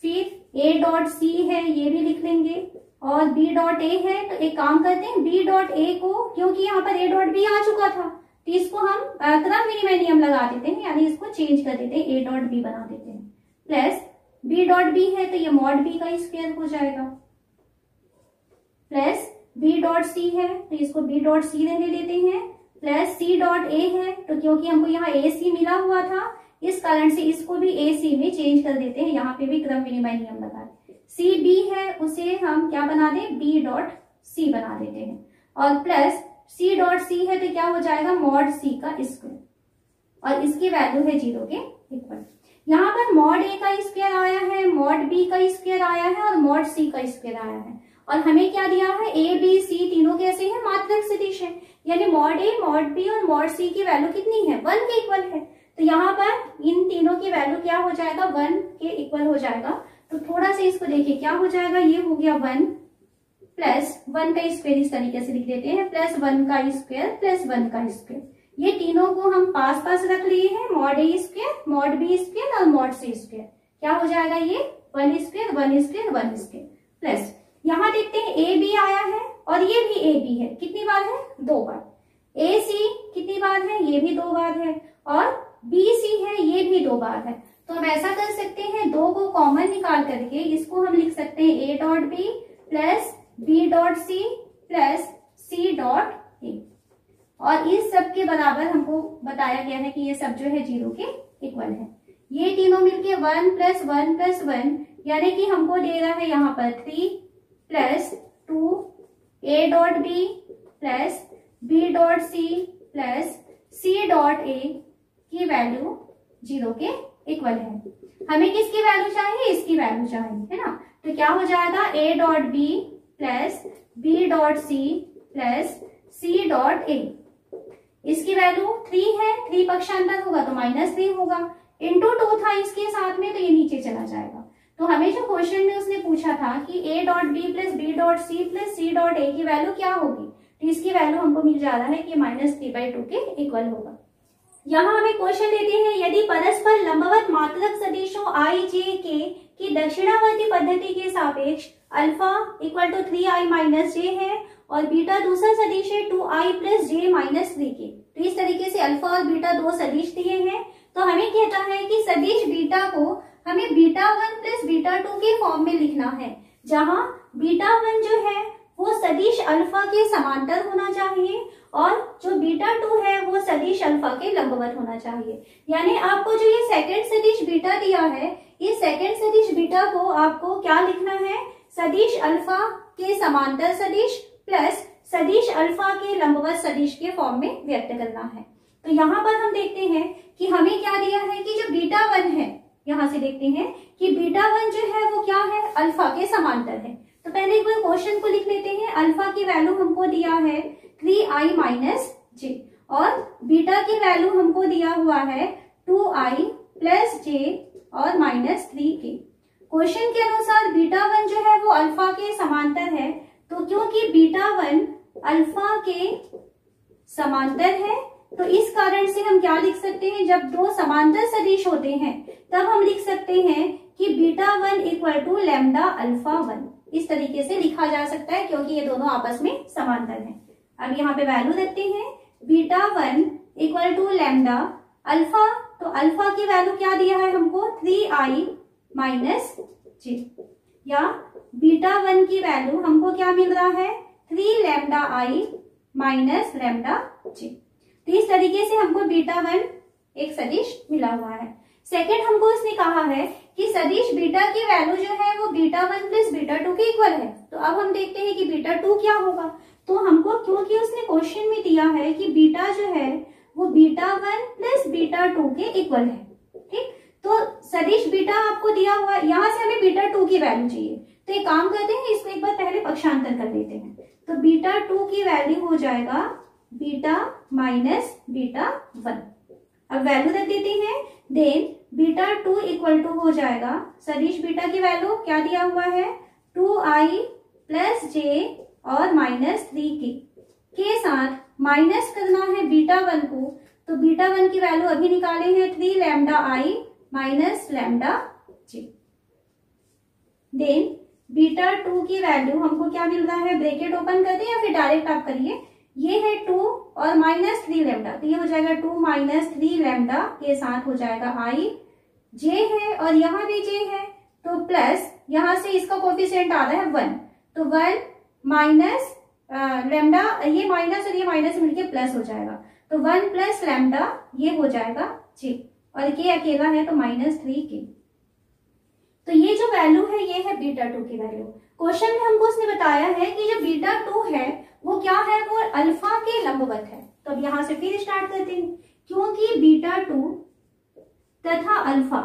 फिर a डॉट c है ये भी लिख लेंगे, और b डॉट a है तो एक काम करते हैं b डॉट a को, क्योंकि यहाँ पर a डॉट b आ चुका था तो इसको हम क्रम विनिमय नियम लगा देते हैं, यानी इसको चेंज कर देते हैं, a डॉट b बना देते हैं, प्लस b डॉट b है तो ये मॉड b का स्क्वायर हो जाएगा, प्लस b डॉट c है तो इसको b डॉट c रहने देते हैं, प्लस c डॉट a है तो क्योंकि हमको यहाँ a c मिला हुआ था इस कारण से इसको भी a c में चेंज कर देते हैं, यहाँ पे भी क्रम विनिमय नियम लगा दें। c b है उसे हम क्या बना दें, b डॉट c बना देते हैं, और प्लस c डॉट c है तो क्या हो जाएगा, मॉड c का स्क्वायर, और इसकी वैल्यू है 0 के इक्वल। यहाँ पर मॉड a का स्क्वायर आया है, मॉड b का स्क्वायर आया है और मॉड c का स्क्वायर आया है, और हमें क्या दिया है, a b c तीनों कैसे हैं, मात्रक सदिश है, यानी मॉड a मॉड b और मॉड c की वैल्यू कितनी है, 1 के इक्वल है। तो यहाँ पर इन तीनों की वैल्यू क्या हो जाएगा, 1 के इक्वल हो जाएगा। तो थोड़ा सा इसको देखिए क्या हो जाएगा, ये हो गया 1 प्लस 1 का स्क्वायर, इस तरीके से लिख देते हैं, प्लस 1 का स्क्वायर प्लस 1 का स्क्वायर, ये तीनों को हम पास पास रख लिए हैं, mod a square mod b square और मॉड c स्क्वायर, क्या हो जाएगा ये 1 स्क्वायर 1 स्क्वायर 1 स्क्वायर, प्लस यहाँ देखते हैं a b आया है और ये भी a b है, कितनी बार है, 2 बार, a c कितनी बार है, ये भी 2 बार है, और b c है ये भी 2 बार है। तो हम ऐसा कर सकते हैं, 2 को कॉमन निकाल करके इसको हम लिख सकते हैं a dot b plus b dot c plus c dot a, और इस सब के बराबर हमको बताया गया है कि ये सब जो है 0 के इक्वल है। ये तीनों मिलके 1 प्लस 1 प्लस 1 यानी कि हमको दे रहा है यहाँ पर 3 plus two A dot B plus B dot C plus C dot A की वैल्यू 0 के इक्वल है। हमें किसकी वैल्यू चाहिए? इसकी वैल्यू चाहिए, है ना। तो क्या हो जाएगा? A dot B plus B dot C plus C dot A, इसकी वैल्यू 3 है, 3 पक्षांतर होगा तो -3 होगा, इंटू 2 था इसके साथ में तो ये नीचे चला जाएगा। तो हमें जो क्वेश्चन में उसने पूछा था कि A dot B plus B dot C plus C dot A की वैल्यू क्या होगी, तो इसकी वैल्यू हमको मिल जा रहा है कि -3/2 के इक्वल होगा। यहाँ हमें क्वेश्चन देते हैं यदि परस्पर लंबवत मात्रक सदिशों आई जे के की दक्षिणावर्ती पद्धति के सापेक्ष alpha equal to 3i minus J है और बीटा दूसरा सदिश है 2i प्लस जे माइनस 3 के। तो इस तरीके से अल्फा और बीटा दो सदिश दिए हैं। तो हमें कहता है कि सदिश बीटा को हमें बीटा 1 प्लस बीटा 2 के फॉर्म में लिखना है, जहां बीटा 1 जो है वो सदिश अल्फा के समांतर होना चाहिए और जो बीटा 2 है वो सदिश अल्फा के लंबवत होना चाहिए। यानी आपको जो ये सेकंड सदिश बीटा दिया है, ये सेकंड सदिश बीटा को आपको क्या लिखना है? सदिश अल्फा के समांतर सदिश प्लस सदिश अल्फा के लंबवत सदिश के फॉर्म में व्यक्त करना है। तो यहाँ पर हम देखते हैं कि हमें क्या दिया है कि जो बीटा 1 है, यहाँ से देखते हैं कि बीटा 1 जो है वो क्या है? अल्फा के समांतर है। तो पहले एक बार क्वेश्चन को लिख लेते हैं। अल्फा की वैल्यू हमको दिया है 3i माइनस जे और बीटा की वैल्यू हमको दिया हुआ है 2i प्लस जे और -3 के। क्वेश्चन के अनुसार बीटा 1 जो है वो अल्फा के समांतर है, तो क्योंकि बीटा 1 अल्फा के समांतर है तो इस कारण से हम क्या लिख सकते हैं? जब दो समांतर सदिश होते हैं तब हम लिख सकते हैं कि beta 1 equal to lambda alpha 1, इस तरीके से लिखा जा सकता है क्योंकि ये दोनों आपस में समांतर हैं। अब यहाँ पे वैल्यू देते हैं beta 1 equal to lambda alpha, तो अल्फा की वैल्यू क्या दिया है हमको? 3i माइनस जे, या बीटा 1 की वैल्यू हमको क्या मिल रहा है? 3 लैम्डा आई माइनस लैम्डा जे। तो इस तरीके से हमको बीटा 1 एक सदिश मिला हुआ है। सेकंड हमको इसने कहा है कि सदिश बीटा की वैल्यू जो है वो बीटा 1 प्लस बीटा 2 के इक्वल है। तो अब हम देखते हैं कि बीटा 2 क्या होगा। तो हमको क्योंकि उसने क्वेश्चन में दिया है कि बीटा जो है वो बीटा 1 प्लस बीटा 2 के इक्वल है, ठीक। तो सदिश बीटा आपको दिया हुआ है, यहाँ से हमें बीटा 2 की वैल्यू चाहिए। तो एक काम करते हैं, इसको एक बार पहले पक्षांतर कर देते हैं। तो बीटा 2 की वैल्यू हो जाएगा बीटा माइनस बीटा 1। अब वैल्यू रख देते हैं, देन बीटा 2 इक्वल टू हो जाएगा सदिश बीटा की वैल्यू क्या दिया हुआ है? 2i प्लस जे और -3 के साथ माइनस करना है बीटा 1 को। तो बीटा 1 की वैल्यू अभी निकाले हैं 3 लैम्डा आई माइनस लैम्डा जे। देन बीटा 2 की वैल्यू हमको क्या मिल रहा है? ब्रैकेट ओपन कर दें या फिर डायरेक्ट आप करिए। ये है 2 और -3 लैम्डा, तो ये हो जाएगा 2 माइनस 3 लैम्डा के साथ हो जाएगा आई, जे है और यहाँ भी जे है तो प्लस यहाँ से इसका कोफिशिएंट आ रहा है 1, तो 1 माइनस लैम्डा, ये माइनस और ये माइनस मिलके प्लस हो जाएगा, तो 1 प्लस लैम्डा ये हो जाएगा जे और ये अकेला है तो -3 के। तो ये जो वैल्यू है ये है बीटा 2 की वैल्यू। क्वेश्चन में हमको उसने बताया है कि जो बीटा 2 है वो क्या है? वो अल्फा के लंबवत है। तो अब यहां से फिर स्टार्ट करते हैं, क्योंकि बीटा 2 तथा अल्फा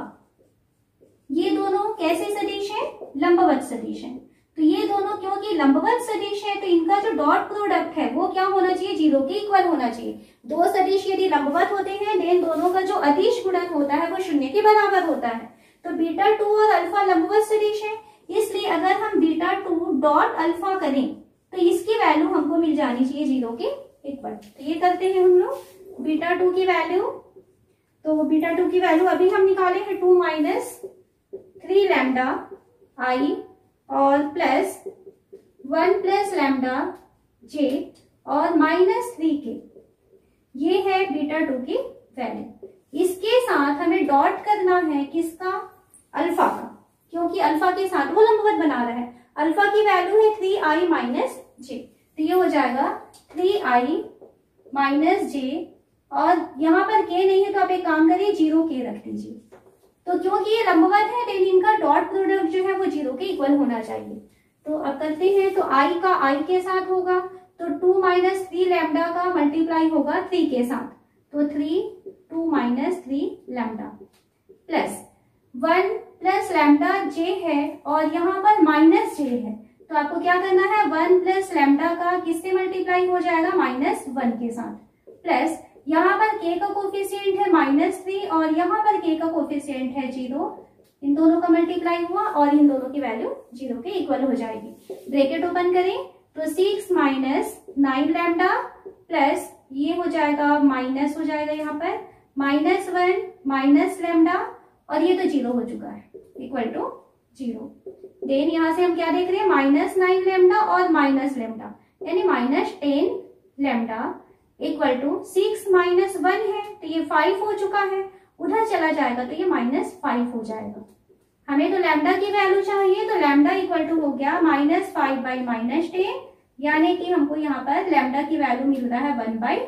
ये दोनों कैसे सदिश है? लंबवत सदिश है। तो ये दोनों क्योंकि लंबवत सदिश है तो इनका जो डॉट प्रोडक्ट है वो क्या होना चाहिए? 0 के इक्वल होना चाहिए। दो सदिश यदि लंबवत होते हैं देन दोनों का जो अदिश गुणन होता है वो 0 के बराबर होता है। तो बीटा 2 और अल्फा लंबवत सदिश है, इसलिए अगर हम बीटा 2 डॉट अल्फा करें तो इसकी वैल्यू हमको मिल जानी चाहिए 0 के इक्वल। तो ये करते हैं हम लोग बीटा 2 की वैल्यू। तो बीटा 2 की वैल्यू अभी हम निकाले हैं 2 माइनस 3 लैम्डा आई और प्लस 1 प्लस लैम्डा जे और -3 के। ये है बीटा 2 की वैल्यू। इसके साथ हमें डॉट करना है किसका? अल्फा का, क्योंकि अल्फा के साथ वो लंबवत बना रहा है। अल्फा की वैल्यू है 3i माइनस जे, तो ये हो जाएगा 3i माइनस जे और यहाँ पर के नहीं है तो आप एक काम करिए 0 के रख दीजिए। तो क्योंकि ये लंबवत है तो इनका डॉट प्रोडक्ट जो है वो 0 के इक्वल होना चाहिए। तो अब करते हैं, तो i का i के साथ होगा, तो 2 माइनस 3 लैम्डा का मल्टीप्लाई होगा 3 के साथ, तो 2 माइनस 3 lambda plus 1 plus lambda J है और यहाँ पर माइनस जे है, तो आपको क्या करना है, 1 प्लस लैम्डा का किससे मल्टीप्लाई हो जाएगा, -1 के साथ, प्लस यहाँ पर k का कोफिशिएंट है -3 और यहाँ पर k का कोफिशिएंट है 0, इन दोनों का मल्टीप्लाई हुआ और इन दोनों की वैल्यू 0 के इक्वल हो जाएगी। ब्रैकेट ओपन करें तो 6 माइनस 9 लैम्डा प्लस ये हो जाएगा, माइनस हो जाएगा यहाँ पर -1 माइनस लैम्डा और ये तो 0 हो चुका है, इक्वल टू 0। देन यहाँ से हम क्या देख रहे हैं, -9 लैम्डा और माइनस लैम्डा यानी -10 लैम्डा इक्वल टू 6 माइनस 1 है तो ये 5 हो चुका है, उधर चला जाएगा तो ये -5 हो जाएगा। हमें तो लैम्डा की वैल्यू चाहिए, तो लैम्डा इक्वल टू हो गया -5/-10, यानी कि हमको यहाँ पर लैम्डा की वैल्यू मिल रहा है 1/2।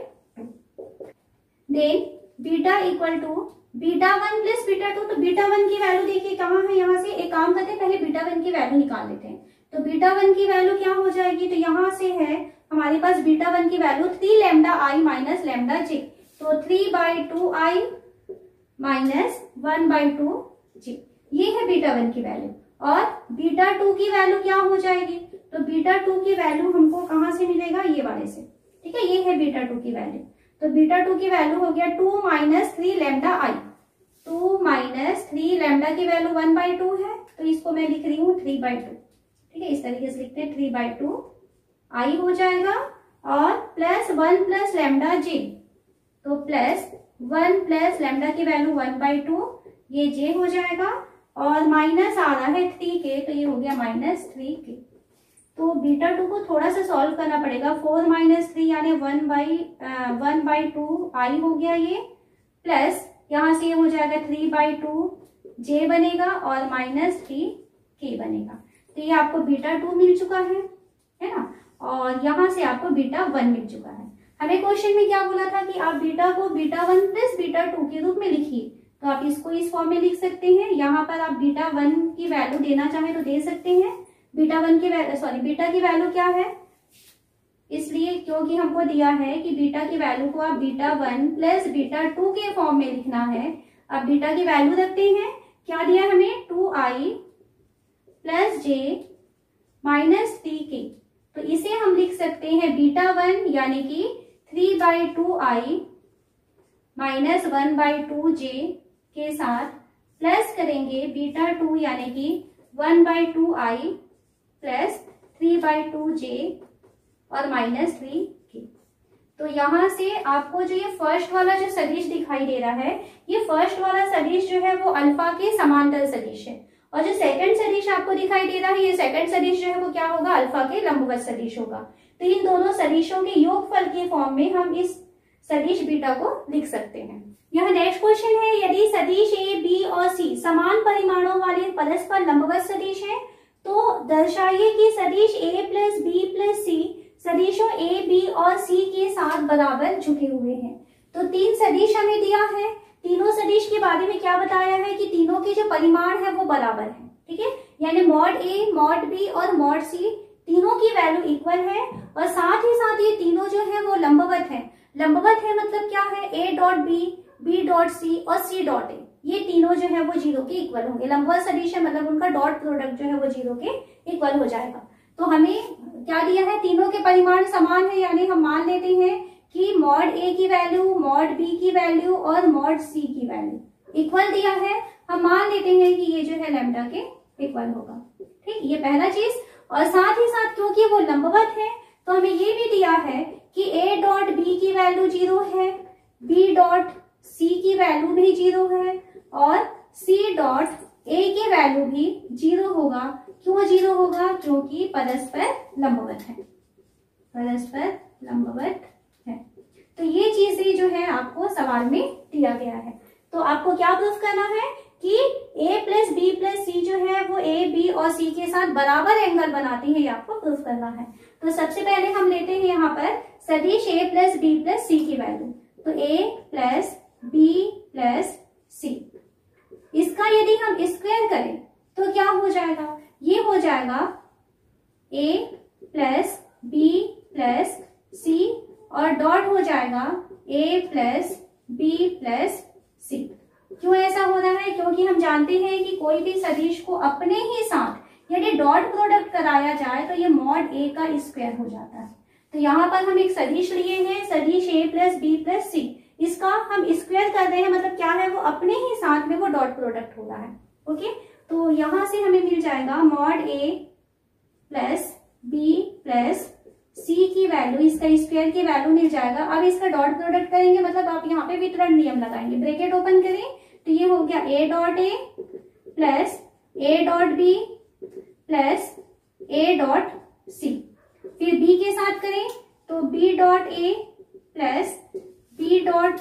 Then beta equal to β1 plus β2, तो β1 की वैल्यू देखिए कहाँ है, यहाँ से एक काम करते हैं, पहले β1 की वैल्यू निकाल लेते हैं। तो β1 की वैल्यू क्या हो जाएगी, तो यहाँ से है हमारे पास β1 की value 3 lambda i minus lambda J, तो 3/2i माइनस 1/2j, ये है β1 की वैल्यू। और β2 की वैल्यू क्या हो जाएगी, तो β2 की वैल्यू हमको कहाँ से मिलेगा, ये वाले से, ठीक है, ये है β2 की वैल्यू। तो β2 की वैल्यू हो गया 2 माइनस 3 लैम्डा i, 2 माइनस 3 लैम्डा की वैल्यू 1/2 है, तो इसको मैं लिख रही हूँ 3/2, ठीक है, इस तरीके से लिखते हैं 3/2 i हो जाएगा और प्लस 1 प्लस लैम्डा जे, तो प्लस 1 प्लस लैम्डा की वैल्यू 1/2, ये जे हो जाएगा और माइनस आ रहा है 3 के, तो ये हो गया -3 के। तो β2 को थोड़ा सा सॉल्व करना पड़ेगा, 4 माइनस 3 यानी 1/2 i हो गया ये, प्लस यहाँ से ये हो जाएगा 3/2 j बनेगा और -3 k बनेगा। तो ये आपको β2 मिल चुका है ना, और यहाँ से आपको β1 मिल चुका है। हमें क्वेश्चन में क्या बोला था कि आप बीटा को β1 प्लस β2 के रूप में लिखिए, तो आप इसको इस फॉर्म में लिख सकते हैं। यहाँ पर आप β1 की वैल्यू देना चाहें तो दे सकते हैं। बीटा की वैल्यू क्या है, इसलिए क्योंकि हमको दिया है कि बीटा की वैल्यू को आप β1 प्लस β2 के फॉर्म में लिखना है। अब बीटा की वैल्यू रखते हैं, क्या दिया हमें, 2i plus j minus 3k, तो इसे हम लिख सकते हैं β1 यानी कि 3/2i माइनस 1/2j के साथ प्लस करेंगे β2 यानी कि 1/2i प्लस 3/2j और -3k। तो यहाँ से आपको जो ये फर्स्ट वाला जो सदिश दिखाई दे रहा है, ये फर्स्ट वाला सदिश जो है वो अल्फा के समांतर सदिश है, और जो सेकंड सदिश आपको दिखाई दे रहा है, ये सेकंड सदिश जो है वो क्या होगा, अल्फा के लंबवत सदिश होगा। तो इन दोनों सदिशों के योगफल के फॉर्म में हम इस सदिश बीटा को लिख सकते हैं। यह नेक्स्ट क्वेश्चन है, यदि सदिश ए, बी और सी समान परिमाणों वाले परस्पर लंबवत सदिश है तो दर्शाइए कि सदिश ए प्लस बी प्लस सी सदिशों ए, बी और सी के साथ बराबर झुके हुए हैं। तो 3 सदिश हमें दिया है, तीनों सदिश के बारे में क्या बताया है कि तीनों के जो परिमाण है वो बराबर है, ठीक है, यानी मॉड ए, मॉड बी और मॉड सी तीनों की वैल्यू इक्वल है, और साथ ही साथ ये तीनों जो है वो लंबवत है। लंबवत है मतलब क्या है, A dot B, B dot C और सी डॉट ए, ये तीनों जो है वो 0 के इक्वल होंगे। लंबवत सदिश है मतलब उनका डॉट प्रोडक्ट जो है वो 0 के इक्वल हो जाएगा। तो हमें क्या दिया है, तीनों के परिमाण समान है, यानी हम मान लेते हैं कि मॉड ए की वैल्यू, मॉड बी की वैल्यू और मॉड सी की वैल्यू इक्वल दिया है। हम मान लेते हैं कि ये जो है लैम्डा के इक्वल होगा, ठीक, ये पहला चीज। और साथ ही साथ क्योंकि वो लंबवत है तो हमें ये भी दिया है कि ए डॉट बी की वैल्यू 0 है, बी डॉट सी की वैल्यू भी 0 है और सी डॉट ए की वैल्यू भी 0 होगा। क्यों 0 होगा, क्योंकि परस्पर लंबवत है, परस्पर लंबवत है। तो ये चीजें जो है आपको सवाल में दिया गया है। तो आपको क्या प्रूफ करना है कि a प्लस बी प्लस सी जो है वो a, b और c के साथ बराबर एंगल बनाती है, ये आपको प्रूफ करना है। तो सबसे पहले हम लेते हैं यहाँ पर सदिश a प्लस बी प्लस सी की वैल्यू, तो a प्लस बी प्लस सी, इसका यदि हम स्क्वायर करें तो क्या हो जाएगा, ये हो जाएगा a plus b plus c और डॉट हो जाएगा a plus b plus c। क्यों ऐसा हो रहा है? क्योंकि हम जानते हैं कि कोई भी सदिश को अपने ही साथ यदि डॉट प्रोडक्ट कराया जाए तो ये मॉड a का स्क्वायर हो जाता है। तो यहाँ पर हम एक सदिश लिए हैं, सदिश a plus b plus c, इसका हम स्क्वायर कर रहे हैं, मतलब क्या है, वो अपने ही साथ में वो डॉट प्रोडक्ट हो रहा है। ओके, तो यहाँ से हमें मिल जाएगा mod a plus b plus c की वैल्यू, इसका स्क्वायर की वैल्यू मिल जाएगा। अब इसका डॉट प्रोडक्ट करेंगे, मतलब आप यहाँ पे वितरण नियम लगाएंगे, ब्रैकेट ओपन करें तो ये हो गया a dot a plus a dot b plus a dot c। फिर b के साथ करें तो b dot a plus b dot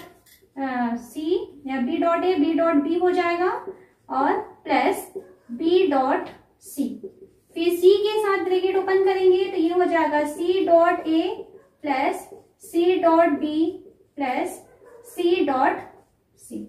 c या b dot a b dot b हो जाएगा और प्लस b डॉट c। फिर c के साथ ब्रैकेट ओपन करेंगे तो ये हो जाएगा c dot a plus c dot b plus c dot c।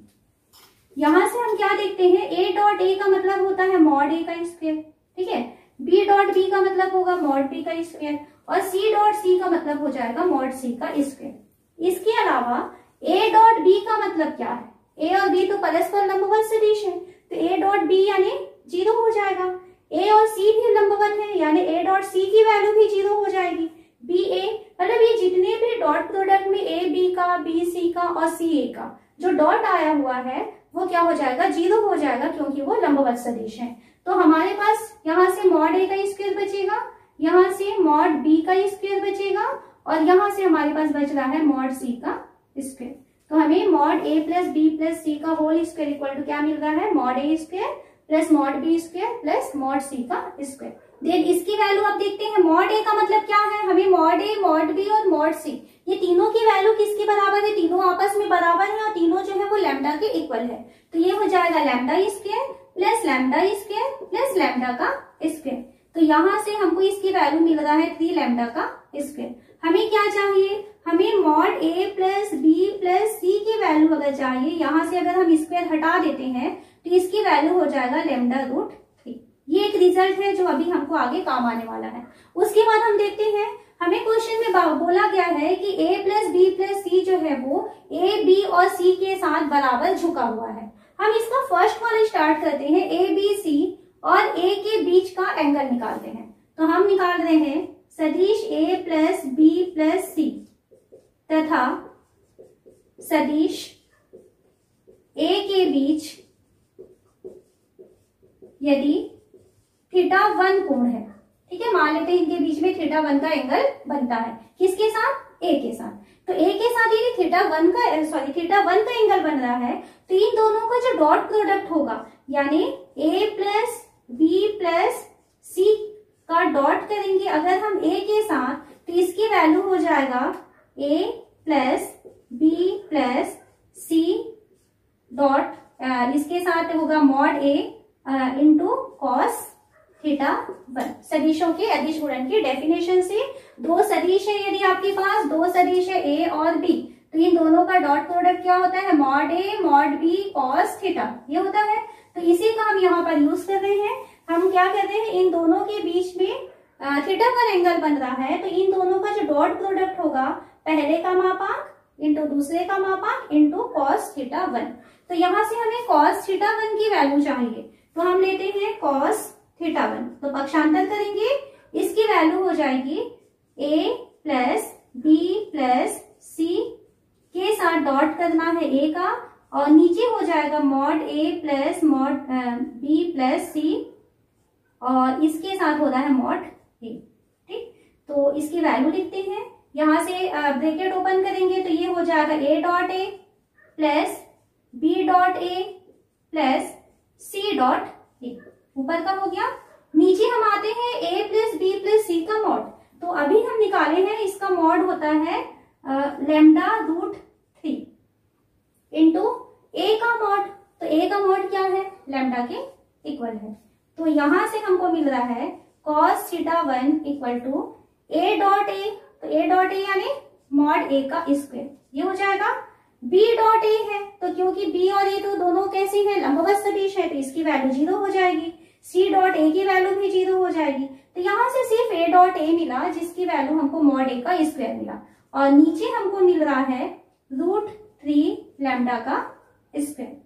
यहां से हम क्या देखते हैं, a डॉट a का मतलब होता है मॉड a का स्क्वायर, ठीक है, b डॉट b का मतलब होगा मॉड b का स्क्वायर और c डॉट c का मतलब हो जाएगा मॉड c का स्क्वायर। इसके अलावा a डॉट b का मतलब क्या है, a और b तो परस्पर लंबवत सदिश है, तो a डॉट b यानी 0 हो जाएगा। a और c भी लंबवत है, यानी a डॉट c की वैल्यू भी 0 हो जाएगी। b a मतलब ये जितने भी डॉट प्रोडक्ट में a b का, b c का और c a का जो डॉट आया हुआ है वो क्या हो जाएगा, 0 हो जाएगा, क्योंकि वो लंबवत सदिश है। तो हमारे पास यहाँ से मॉड a का स्क्वायर बचेगा, यहाँ से मॉड b का स्क्वायर बचेगा और यहाँ से हमारे पास बच रहा है मॉड c का स्क्वायर। तो हमें mod a plus b plus c का होल स्क्वायर इक्वल टू क्या मिल रहा है, mod a square plus mod b square plus mod c का स्क्वायर। देन इसकी वैल्यू आप देखते हैं, मॉड a का मतलब क्या है, हमें मॉड a, मॉड b और मॉड c ये तीनों की वैल्यू किसके बराबर है, तीनों आपस में बराबर है और तीनों जो है वो लैम्डा के इक्वल है। तो ये हो जाएगा lambda square plus lambda square plus lambda का स्क्वायर। तो यहाँ से हमको इसकी वैल्यू मिल रहा है 3 लैम्डा का स्क्वायर। हमें क्या चाहिए, हमें mod a plus b plus c की वैल्यू अगर चाहिए, यहाँ से अगर हम स्क्वायर हटा देते हैं तो इसकी वैल्यू हो जाएगा लैम्डा रूट 3। ये एक रिजल्ट है जो अभी हमको आगे काम आने वाला है। उसके बाद हम देखते हैं, हमें क्वेश्चन में बोला गया है कि a plus b plus c जो है वो a b और c के साथ बराबर झुका हुआ है। हम इसका फर्स्ट वाला स्टार्ट करते हैं, a b c और a के बीच का एंगल निकालते हैं। तो हम निकाल रहे हैं सदिश a plus b plus c तथा सदिश a के बीच यदि θ1 कोण है, ठीक है, मान लेते हैं इनके बीच में θ1 का एंगल बनता है, किसके साथ, a के साथ। तो a के साथ यदि θ1 का एंगल बन रहा है तो इन दोनों का जो डॉट प्रोडक्ट होगा, यानी a plus b plus c का डॉट करेंगे अगर हम a के साथ, तो इसकी वैल्यू हो जाएगा a plus b plus c dot, इसके साथ होगा मॉड a इंटू कॉस θ1। सदिशों के अदिश गुणन की डेफिनेशन से, दो सदिश है यदि आपके पास, दो सदिश है a और b, तो इन दोनों का डॉट प्रोडक्ट क्या होता है, mod a mod b cos θ, ये होता है। तो इसी का हम यहाँ पर यूज कर रहे हैं। हम क्या कर रहे हैं, इन दोनों के बीच में θ1 एंगल बन रहा है, तो इन दोनों का जो डॉट प्रोडक्ट होगा, पहले का मापांक इंटू दूसरे का मापांक इंटू कॉस θ1। तो यहाँ से हमें कॉस θ1 की वैल्यू चाहिए, तो हम लेते हैं कॉस θ1, तो पक्षांतर करेंगे, इसकी वैल्यू हो जाएगी a plus b plus c के साथ डॉट करना है a का और नीचे हो जाएगा mod a plus mod b plus c और इसके साथ हो रहा है मॉड a, ठीक। तो इसकी वैल्यू लिखते हैं, यहाँ से ब्रैकेट ओपन करेंगे तो ये हो जाएगा a dot a plus b dot a plus c dot a, ऊपर का हो गया। नीचे हम आते हैं a plus b plus c का मॉड, तो अभी हम निकाले हैं, इसका मॉड होता है लैम्डा रूट 3 इंटू a का मॉड, तो a का मॉड क्या है, लैम्डा के इक्वल है। तो यहां से हमको मिल रहा है cos θ1 equal to a dot a, तो a डॉट a यानी मॉड a का स्क्वायर, ये हो जाएगा। b डॉट a है, तो क्योंकि b और a तो दोनों कैसी है, लंबवत सदिश है, तो इसकी वैल्यू 0 हो जाएगी। c डॉट a की वैल्यू भी 0 हो जाएगी। तो यहाँ से सिर्फ a डॉट a मिला जिसकी वैल्यू हमको मॉड a का स्क्वायर मिला, और नीचे हमको मिल रहा है √3 लैम्डा का स्क्वायर।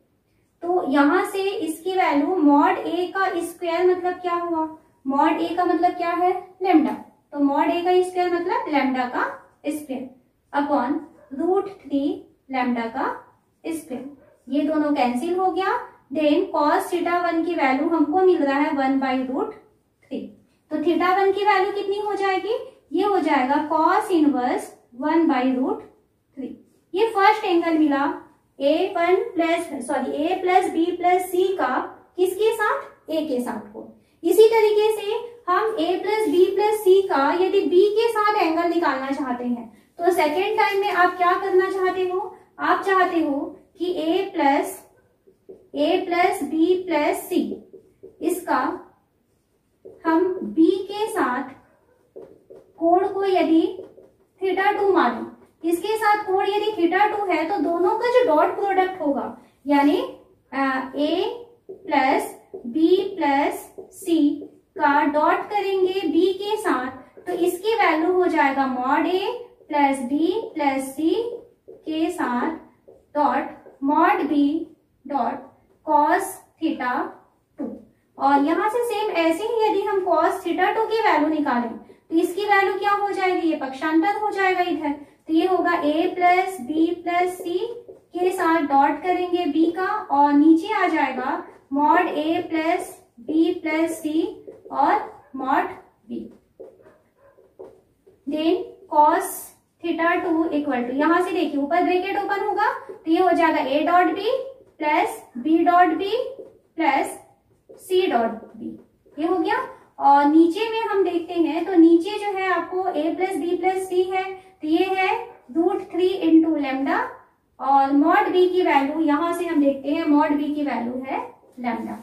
तो यहाँ से इसकी वैल्यू मॉड a का स्क्वायर मतलब क्या हुआ, मॉड a का मतलब क्या है लैम्डा, तो मॉड a का स्क्वायर मतलब लैम्डा का स्क्वायर अपॉन √3 लैम्डा का स्क्वायर। ये दोनों कैंसिल हो गया। देन cos θ1 की वैल्यू हमको मिल रहा है 1/√3। तो θ1 की वैल्यू कितनी हो जाएगी, ये हो जाएगा cos इनवर्स 1/√3। ये फर्स्ट एंगल मिला a plus b plus c का किसके साथ, a के साथ को। इसी तरीके से हम a plus b plus c का यदि b के साथ एंगल निकालना चाहते हैं तो सेकेंड टाइम में आप क्या करना चाहते हो, आप चाहते हो कि a plus b plus c इसका हम b के साथ कोण को यदि θ2 माने, इसके साथ कोण यदि θ2 है तो दोनों का जो डॉट प्रोडक्ट होगा यानी a plus b plus c का डॉट करेंगे b के साथ, तो इसकी वैल्यू हो जाएगा mod a plus b plus c के साथ dot mod b dot cos θ2। और यहाँ से सेम ऐसे ही यदि हम cos θ2 की वैल्यू निकालें तो इसकी वैल्यू क्या हो जाएगी, ये पक्षांतर हो जाएगा इधर, तो ये होगा a plus b plus c के साथ डॉट करेंगे b का और नीचे आ जाएगा mod a plus b plus c और mod b। Then cos θ2 equal to, यहाँ से देखिए ऊपर ब्रैकेट ओपन होगा तो ये हो जाएगा a dot b plus b dot b plus c dot b, ये हो गया। और नीचे में हम देखते हैं तो नीचे जो है आपको a plus b plus c है तो ये है √3 इंटू लैम्डा, और मॉड b की वैल्यू यहाँ से हम देखते हैं मॉड b की वैल्यू है लैम्डा।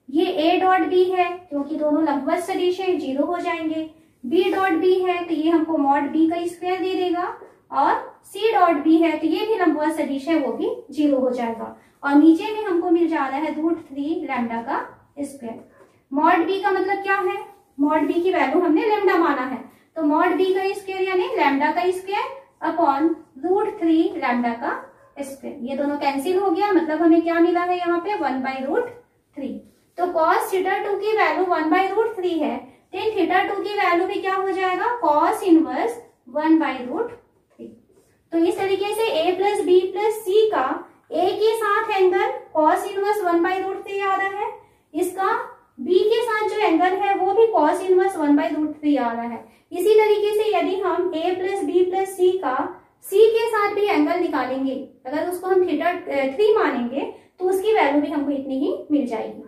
ये a डॉट b है क्योंकि दोनों लंबवत सदिश है, 0 हो जाएंगे। b डॉट b है तो ये हमको मॉड b का स्क्वायर दे देगा, और c डॉट b है तो ये भी लंबवत सदिश है, वो भी 0 हो जाएगा। और नीचे में हमको मिल जा रहा है √3 लैम्डा का स्क्वायर। मॉड b का मतलब क्या है, मॉड b की वैल्यू हमने लैम्डा माना है, तो मॉड b का स्क्वायर यानी लैम्डा का स्क्वायर अपॉन √3 लैम्डा का स्क्वायर। ये दोनों कैंसिल हो गया, मतलब हमें क्या मिला है यहाँ पे 1/√3। तो cos θ2 की वैल्यू 1/√3 है, देन θ2 की वैल्यू भी क्या हो जाएगा cos इनवर्स 1/√3। तो इस तरीके से a plus b plus c का a के साथ एंगल cos इनवर्स 1/√3 आ रहा है, इसका b के साथ जो एंगल है वो भी cos इनवर्स 1/√3 आ रहा है। इसी तरीके से यदि हम a plus b plus c का c के साथ भी एंगल निकालेंगे, अगर उसको हम θ3 मानेंगे तो उसकी वैल्यू भी हमको इतनी ही मिल जाएगी।